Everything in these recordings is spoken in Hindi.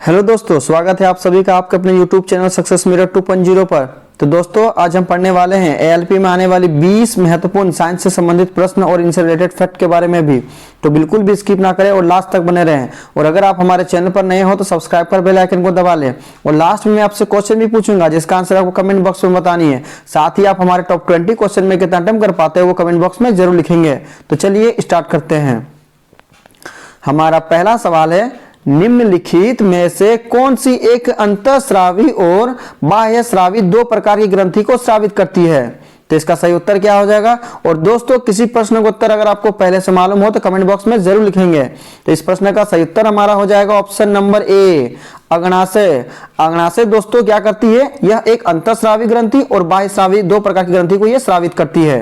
हेलो दोस्तों, स्वागत है आप सभी का आपके अपने YouTube चैनल सक्सेस मिरर 2.0 पर। तो दोस्तों, आज हम पढ़ने वाले हैं ALP में आने वाली 20 महत्वपूर्ण साइंस से संबंधित प्रश्न और इनसे रिलेटेड फैक्ट के बारे में भी। तो बिल्कुल भी स्किप ना करें और लास्ट तक बने रहें। और अगर आप हमारे चैनल पर नए हो तो सब्सक्राइब कर बेल आइकन को दबा लें। और लास्ट में मैं आपसे क्वेश्चन भी पूछूंगा जिसका आंसर आपको कमेंट बॉक्स में बतानी है। साथ ही आप हमारे टॉप 20 क्वेश्चन में कितना अटेम्प्ट कर पाते हैं वो कमेंट बॉक्स में जरूर लिखेंगे। तो चलिए स्टार्ट करते हैं। हमारा पहला सवाल है, निम्नलिखित में से कौन सी एक अंतःस्रावी और बाह्यस्रावी दो प्रकार की ग्रंथि को स्रावित करती है? तो इसका सही उत्तर क्या हो जाएगा? और दोस्तों, किसी प्रश्न का उत्तर अगर आपको पहले से मालूम हो तो कमेंट बॉक्स में जरूर लिखेंगे। तो इस प्रश्न का सही उत्तर हमारा हो जाएगा ऑप्शन नंबर ए, अग्नाशय। अग्नाशय दोस्तों क्या करती है? यह एक अंतःस्रावी ग्रंथि और बाह्यस्रावी दो प्रकार की ग्रंथि को यह स्रावित करती है।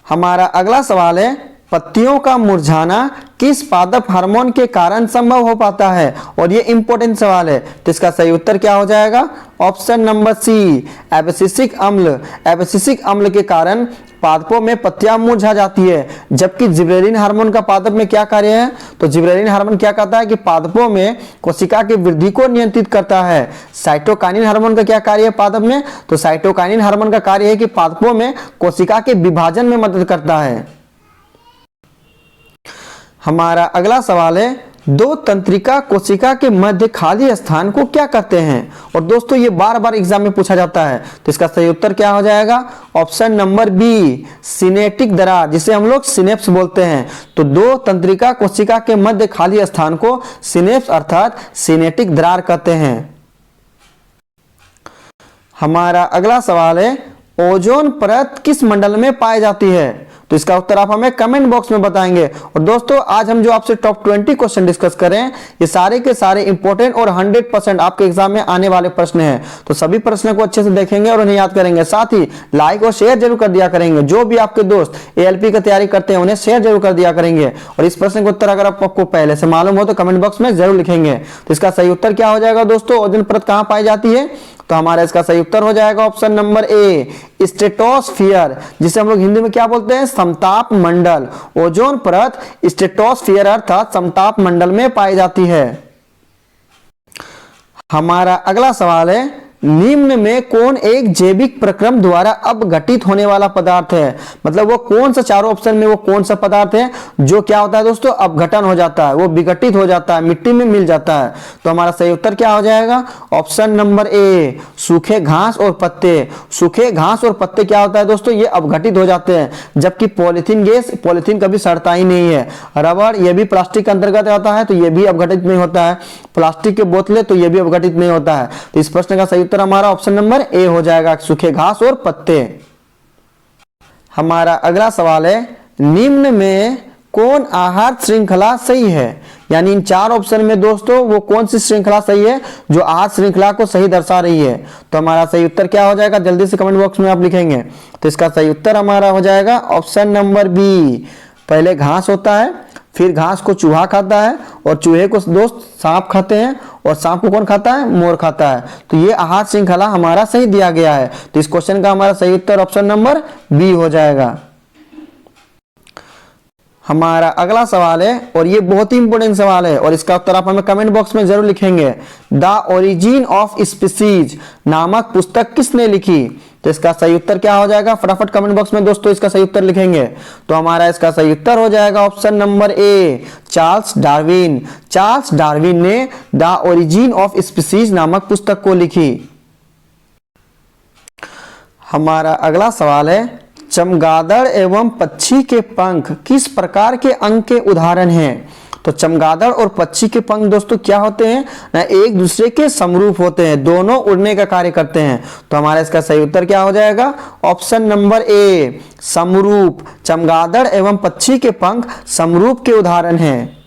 हमारा अगला सवाल है, पत्तियों का मुरझाना किस पादप हार्मोन के कारण संभव हो पाता है? और ये इंपॉर्टेंट सवाल है। तो इसका सही उत्तर क्या हो जाएगा? ऑप्शन नंबर सी, एब्सिसिक अम्ल। एब्सिसिक अम्ल के कारण पादपों में पत्तियां मुरझा जाती है। जबकि जिबरेलिन हार्मोन का पादप में क्या कार्य है? तो जिबरेलिन हार्मोन क्या करता है कि पादपों में कोशिका की वृद्धि को नियंत्रित करता है। साइटोकाइनिन हार्मोन का क्या कार्य है पादप में? तो साइटोकाइनिन हार्मोन का कार्य है कि पादपों में कोशिका के विभाजन में मदद करता है। हमारा अगला सवाल है, दो तंत्रिका कोशिका के मध्य खाली स्थान को क्या कहते हैं? और दोस्तों, ये बार बार एग्जाम में पूछा जाता है। तो इसका सही उत्तर क्या हो जाएगा? ऑप्शन नंबर बी, सिनेटिक दरार, जिसे हम लोग सिनेप्स बोलते हैं। तो दो तंत्रिका कोशिका के मध्य खाली स्थान को सिनेप्स अर्थात सिनेटिक दरार कहते हैं। हमारा अगला सवाल है, ओजोन परत किस मंडल में पाई जाती है? तो इसका उत्तर आप हमें कमेंट बॉक्स में बताएंगे। और दोस्तों, आज हम जो आपसे टॉप 20 क्वेश्चन डिस्कस करें, ये सारे के सारे इंपॉर्टेंट और 100% आपके एग्जाम में आने वाले प्रश्न हैं। तो सभी प्रश्नों को अच्छे से देखेंगे और उन्हें याद करेंगे। साथ ही लाइक और शेयर जरूर कर दिया करेंगे। जो भी आपके दोस्त ALP की तैयारी करते हैं उन्हें शेयर जरूर कर दिया करेंगे। और इस प्रश्न का उत्तर अगर आपको पहले से मालूम हो तो कमेंट बॉक्स में जरूर लिखेंगे। तो इसका सही उत्तर क्या हो जाएगा दोस्तों? ओजोन परत कहां पाई जाती है? तो हमारा इसका सही उत्तर हो जाएगा ऑप्शन नंबर ए, स्ट्रेटोस्फियर, जिसे हम लोग हिंदी में क्या बोलते हैं? समताप मंडल। ओजोन परत स्ट्रेटोस्फियर अर्थात समताप मंडल में पाई जाती है। हमारा अगला सवाल है, निम्न में कौन एक जैविक प्रक्रम द्वारा अपघटित होने वाला पदार्थ है? मतलब वो कौन सा, चारों ऑप्शन में वो कौन सा पदार्थ है जो क्या होता है दोस्तों? अपघटन हो जाता है, वो विघटित हो जाता है, मिट्टी में मिल जाता है। तो हमारा सही उत्तर क्या हो जाएगा? ऑप्शन नंबर ए, सूखे घास और पत्ते। सूखे घास और पत्ते क्या होता है दोस्तों? ये अपघटित हो जाते हैं। जबकि पॉलिथीन गैस, पॉलिथीन कभी सड़ता ही नहीं है। रबर, ये भी प्लास्टिक के अंतर्गत आता है, तो ये भी अपघटित नहीं होता है। प्लास्टिक के बोतलें, तो ये भी अपघटित नहीं होता है। तो इस प्रश्न का सही उत्तर हमारा ऑप्शन नंबर ए हो जाएगा, सूखे घास और पत्ते। हमारा अगला सवाल है, निम्न में कौन आहार श्रृंखला सही है? यानी इन चार ऑप्शन में दोस्तों वो कौन सी श्रृंखला सही है जो आहार श्रृंखला को सही दर्शा रही है? तो हमारा सही उत्तर क्या हो जाएगा? जल्दी से कमेंट बॉक्स में आप लिखेंगे। तो इसका सही उत्तर हमारा हो जाएगा ऑप्शन नंबर बी, पहले घास होता है, फिर घास को चूहा खाता है, और चूहे को दोस्त सांप खाते हैं, और सांप को कौन खाता है? मोर खाता है। तो ये आहार श्रृंखला हमारा सही दिया गया है। तो इस क्वेश्चन का हमारा सही उत्तर ऑप्शन नंबर बी हो जाएगा। हमारा अगला सवाल है, और ये बहुत ही इंपॉर्टेंट सवाल है, और इसका उत्तर आप हमें कमेंट बॉक्स में जरूर लिखेंगे। द ओरिजिन ऑफ स्पीसीज नामक पुस्तक किसने लिखी? तो इसका सही उत्तर क्या हो जाएगा? फटाफट कमेंट बॉक्स में दोस्तों इसका सही उत्तर लिखेंगे। तो हमारा इसका सही उत्तर हो जाएगा option number A, Charles Darwin. Charles Darwin ने द ओरिजिन ऑफ स्पीसीज नामक पुस्तक को लिखी। हमारा अगला सवाल है, चमगादड़ एवं पक्षी के पंख किस प्रकार के अंग के उदाहरण हैं? तो चमगादड़ और पक्षी के पंख दोस्तों क्या होते हैं ना? एक दूसरे के समरूप होते हैं, दोनों उड़ने का कार्य करते हैं। तो हमारा इसका सही उत्तर क्या हो जाएगा? ऑप्शन नंबर ए, समरूप। चमगादड़ एवं पक्षी के पंख समरूप के उदाहरण हैं।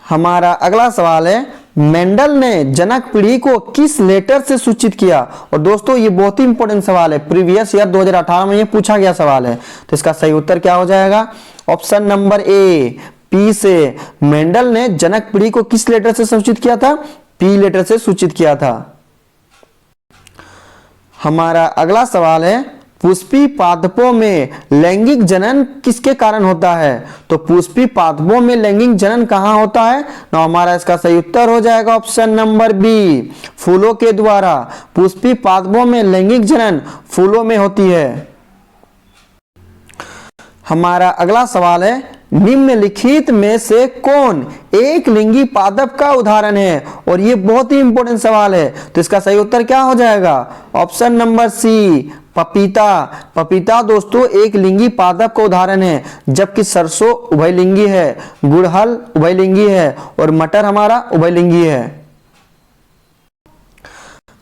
हमारा अगला सवाल है, मेंडल ने जनक पीढ़ी को किस लेटर से सूचित किया? और दोस्तों ये बहुत ही इंपॉर्टेंट सवाल है, प्रीवियस ईयर 2018 में ये पूछा गया सवाल है। तो इसका सही उत्तर क्या हो जाएगा? ऑप्शन नंबर ए, पी से। मेंडल ने जनक पीढ़ी को किस लेटर से सूचित किया था? पी लेटर से सूचित किया था। हमारा अगला सवाल है, पुष्पी पादपों में लैंगिक जनन किसके कारण होता है? तो पुष्पी पादपों में लैंगिक जनन कहां होता है? ना हमारा इसका सही उत्तर हो जाएगा ऑप्शन नंबर बी, फूलों के द्वारा। पुष्पी पादपों में लैंगिक जनन फूलों में होती है। हमारा अगला सवाल है, निम्नलिखित में से कौन एक लिंगी पादप का उदाहरण है? और ये बहुत ही इंपॉर्टेंट सवाल है, तो इसका सही उत्तर क्या हो जाएगा? ऑप्शन नंबर सी, पपीता। पपीता दोस्तों एक लिंगी पादप का उदाहरण है, जबकि सरसों उभयलिंगी है, गुड़हल उभयलिंगी है और मटर हमारा उभयलिंगी है।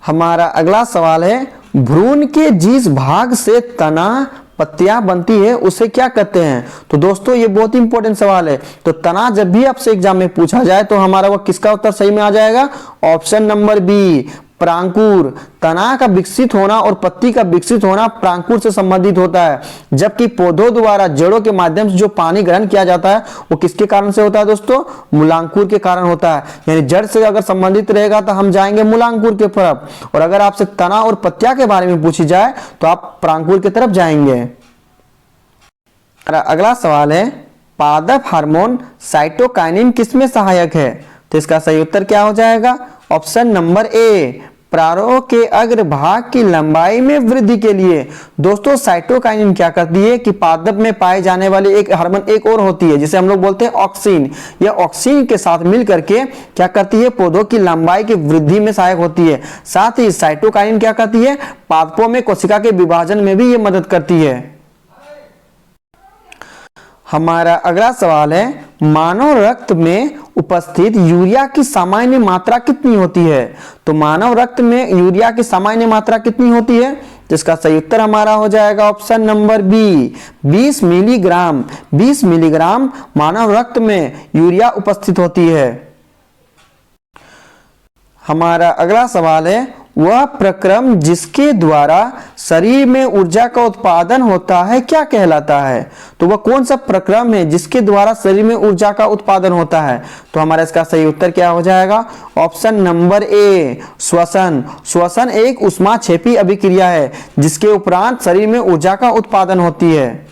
हमारा अगला सवाल है, भ्रूण के जिस भाग से तना पत्तियां बनती है उसे क्या कहते हैं? तो दोस्तों ये बहुत ही इंपॉर्टेंट सवाल है। तो तना जब भी आपसे एग्जाम में पूछा जाए तो हमारा वो किसका उत्तर सही में आ जाएगा? ऑप्शन नंबर बी, प्रांकुर। तना का विकसित होना और पत्ती का विकसित होना प्रांकुर से संबंधित होता है, जबकि पौधों द्वारा जड़ों के माध्यम से जो पानी ग्रहण किया जाता है वो किसके कारण से होता है दोस्तों? मूलांकुर के कारण होता है। यानी जड़ से अगर संबंधित रहेगा तो हम जाएंगे मूलांकुर की तरफ, और अगर आपसे तना और पत्तियां के बारे में पूछी जाए तो आप प्रांकुर की तरफ जाएंगे। अगला सवाल है, पादप हार्मोन साइटोकाइनिन किसमें सहायक है? तो इसका सही उत्तर क्या हो जाएगा? ऑप्शन नंबर ए, प्रारोह के अग्रभाग की लंबाई में वृद्धि के लिए। दोस्तों साइटोकाइनिन क्या करती है कि पादप में पाए जाने वाली एक हार्मोन एक और होती है जिसे हम लोग बोलते हैं ऑक्सिन। यह ऑक्सिन के साथ मिल करके क्या करती है? पौधों की लंबाई की वृद्धि में सहायक होती है। साथ ही साइटोकाइनिन क्या करती है? पादपों में कोशिका के विभाजन में भी ये मदद करती है। हमारा अगला सवाल है, मानव रक्त में उपस्थित यूरिया की सामान्य मात्रा कितनी होती है? तो मानव रक्त में यूरिया की सामान्य मात्रा कितनी होती है? तो इसका सही उत्तर हमारा हो जाएगा option number B, 20 milligram. 20 milligram मानव रक्त में यूरिया उपस्थित होती है। हमारा अगला सवाल है, वह प्रक्रम जिसके द्वारा शरीर में ऊर्जा का उत्पादन होता है क्या कहलाता है? तो वह कौन सा प्रक्रम है जिसके द्वारा शरीर में ऊर्जा का उत्पादन होता है? तो हमारा इसका सही उत्तर क्या हो जाएगा? ऑप्शन नंबर ए, श्वसन। श्वसन एक ऊष्माक्षेपी अभिक्रिया है जिसके उपरांत शरीर में ऊर्जा का उत्पादन होती है।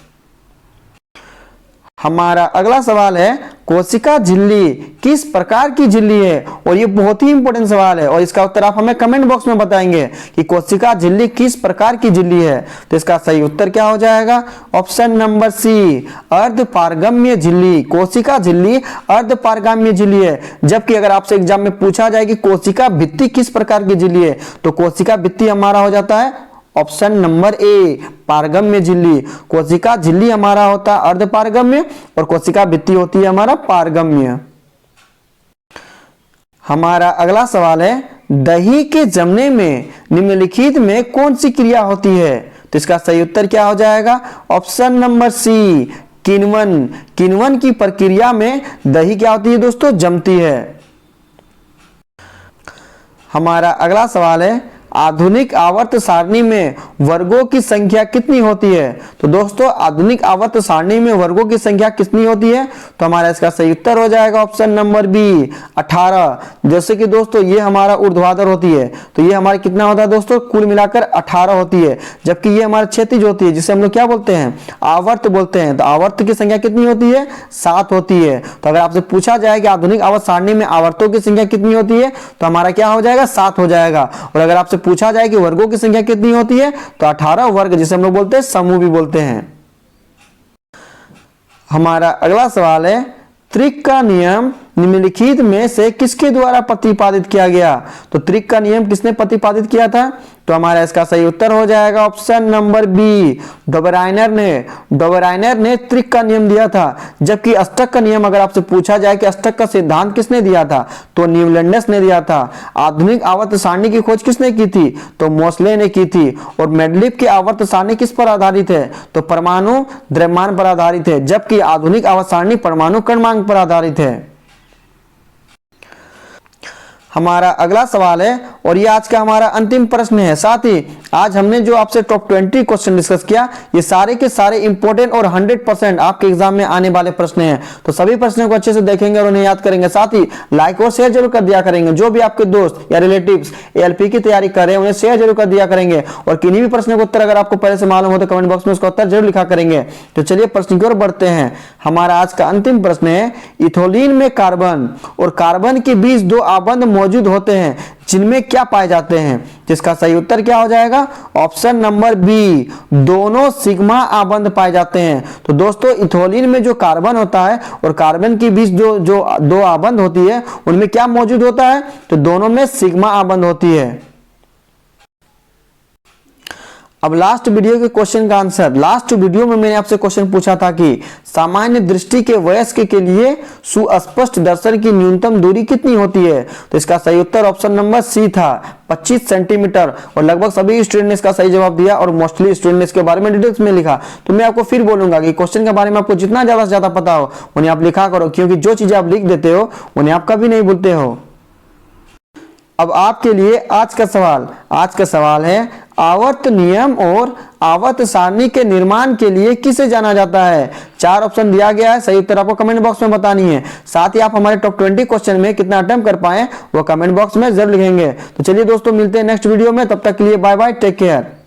हमारा अगला सवाल है, कोशिका झिल्ली किस प्रकार की झिल्ली है? और ये बहुत ही इंपॉर्टेंट सवाल है और इसका उत्तर आप हमें कमेंट बॉक्स में बताएंगे कि कोशिका झिल्ली किस प्रकार की झिल्ली है। तो इसका सही उत्तर क्या हो जाएगा? ऑप्शन नंबर सी, अर्धपारगम्य झिल्ली। कोशिका झिल्ली अर्धपारगम्य झिल्ली है। जबकि अगर आपसे एग्जाम में पूछा जाए कि कोशिका भित्ति किस प्रकार की झिल्ली है, तो कोशिका भित्ति हमारा हो जाता है ऑप्शन नंबर ए, पारगम्य झिल्ली। कोशिका झिल्ली हमारा होता है अर्धपारगम्य और कोशिका भित्ति होती है हमारा पारगम्य। हमारा अगला सवाल है, दही के जमने में निम्नलिखित में कौन सी क्रिया होती है? तो इसका सही उत्तर क्या हो जाएगा? ऑप्शन नंबर सी, किण्वन। किण्वन की प्रक्रिया में दही क्या होती है दोस्तों? जमती है। हमारा अगला सवाल है, आधुनिक आवर्त सारणी में वर्गों की संख्या कितनी होती है? तो दोस्तों आधुनिक आवर्त सारणी में वर्गों की संख्या कितनी होती है? तो हमारा इसका सही उत्तर हो जाएगा ऑप्शन नंबर बी, 18। जैसे कि दोस्तों ये हमारा ऊर्ध्वाधर होती है तो ये हमारा कितना होता है दोस्तों? कुल मिलाकर 18 होती है। जबकि ये हमारा क्षैतिज होती है जिसे हम लोग क्या बोलते हैं? आवर्त बोलते हैं। तो आवर्त की संख्या कितनी होती है? 7 होती है। तो अगर आपसे पूछा जाए कि आधुनिक आवर्त सारणी में आवर्तों की संख्या कितनी होती है, तो हमारा क्या हो जाएगा? 7 हो जाएगा। और अगर आपसे पूछा जाए कि वर्गों की संख्या कितनी होती है, तो 18 वर्ग जिसे हम लोग बोलते हैं समूह भी बोलते हैं। हमारा अगला सवाल है, त्रिक का नियम निम्नलिखित में से किसके द्वारा प्रतिपादित किया गया? तो त्रिक का नियम किसने प्रतिपादित किया था? तो हमारा इसका सही उत्तर हो जाएगा ऑप्शन नंबर बी, डोबेराइनर ने। डोबेराइनर ने त्रिक का नियम दिया था। जबकि अष्टक का नियम अगर आपसे पूछा जाए कि अष्टक का सिद्धांत किसने दिया था, तो न्यूलैंडस ने दिया था। आधुनिक आवर्त सारणी की खोज किसने की थी? तो मोसले ने की थी। और मेंडलीव की आवर्त सारणी किस पर आधारित है? तो परमाणु द्रव्यमान पर आधारित है। जबकि आधुनिक आवर्त सारणी परमाणु क्रमांक पर आधारित है। हमारा अगला सवाल है, और ये आज का हमारा अंतिम प्रश्न है। साथ ही आज हमने जो आपसे टॉप 20 क्वेश्चन डिस्कस किया, ये सारे के सारे इंपॉर्टेंट और 100% आपके एग्जाम में आने वाले प्रश्न हैं। तो सभी प्रश्नों को अच्छे से देखेंगे और उन्हें याद करेंगे। साथ ही लाइक और शेयर जरूर कर दिया करेंगे। जो भी आपके दोस्त या रिलेटिव्स एएलपी की तैयारी कर रहे हैं उन्हें शेयर जरूर कर दिया करेंगे। और किन्हीं भी प्रश्न का उत्तर अगर आपको पहले से मालूम हो तो कमेंट बॉक्स में उसका उत्तर जरूर लिखा करेंगे। तो चलिए प्रश्न की ओर बढ़ते हैं। हमारा आज का अंतिम प्रश्न है, इथोलिन में कार्बन और कार्बन के बीच दो आबंध मौजूद होते हैं जिनमें क्या पाए जाते हैं। जिसका सही उत्तर क्या हो जाएगा? ऑप्शन नंबर बी, दोनों सिग्मा आबंध पाए जाते हैं। तो दोस्तों इथोलिन में जो कार्बन होता है और कार्बन के बीच जो दो आबंध होती है उनमें क्या मौजूद होता है? तो दोनों में सिग्मा आबंध होती है। अब लास्ट वीडियो के क्वेश्चन का आंसर। लास्ट वीडियो में मैंने आपसे क्वेश्चन पूछा था कि सामान्य दृष्टि के वयस्क के लिए सुस्पष्ट दर्शन की न्यूनतम दूरी कितनी होती है। तो इसका सही उत्तर ऑप्शन नंबर सी था, 25 सेंटीमीटर। और लगभग सभी स्टूडेंट ने इसका सही जवाब दिया और मोस्टली स्टूडेंट ने इसके बारे में डिटेल्स में लिखा। तो मैं आपको फिर बोलूंगा कि क्वेश्चन के बारे में आपको जितना ज्यादा से ज्यादा पता हो उन्हें आप लिखा करो, क्योंकि जो चीजें आप लिख देते हो उन्हें आप कभी नहीं भूलते हो। अब आपके लिए आज का सवाल है, आवर्त नियम और आवर्त सारणी के निर्माण के लिए किसे जाना जाता है। 4 ऑप्शन दिया गया है, सही उत्तर आपको कमेंट बॉक्स में बतानी है। साथ ही आप हमारे टॉप 20 क्वेश्चन में कितना अटेम्प्ट कर पाए वो कमेंट बॉक्स में जरूर लिखेंगे। तो चलिए दोस्तों मिलते हैं नेक्स्ट वीडियो में, तब तक के लिए बाय बाय, टेक केयर।